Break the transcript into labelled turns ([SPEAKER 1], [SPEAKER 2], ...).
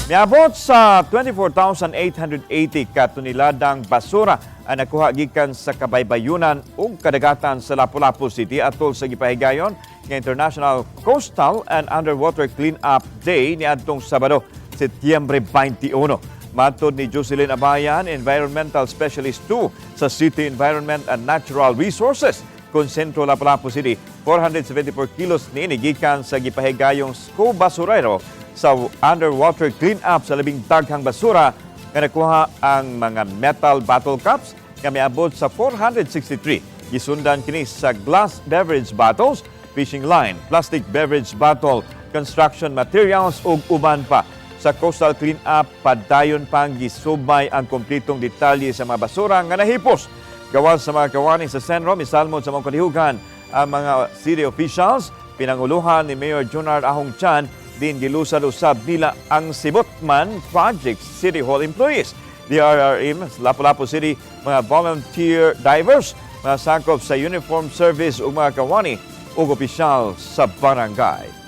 [SPEAKER 1] Miabot sa 24,880 ka toneladang basura ang nakuha gikan sa kabaybayonan ug kadagatan sa Lapu-Lapu City atol sa gipahigayung nga International Coastal and Underwater Cleanup Day niadtong Sabado, Setyembre 21. Matod ni Jocelyn Abayan, Environmental Specialist 2 sa City Environment and Natural Resources, Konsentro Lapu-Lapu City, 474 kilos niini gikan sa gipahigayong school basurero sa underwater cleanup sa labing daghang basura nga nakuha ang mga metal bottle cups nga miabot sa 463. Gisundan kini sa glass beverage bottles, fishing line, plastic beverage bottle, construction materials ug uban pa. Sa coastal cleanup, padayon pang gisubay ang kompletong detalye sa mga basura nga nahipos. Gawas sa mga kawani sa Senro, misalmon sa mga kalihugan ang mga city officials, pinanguluhan ni Mayor Junard Ahong Chan, din gilusad-usab nila ang Sibotman Project City Hall employees. DRRM, Lapu-Lapu City, mga volunteer divers, mga sakop sa uniform service ug mga kawani ug opisyal sa barangay.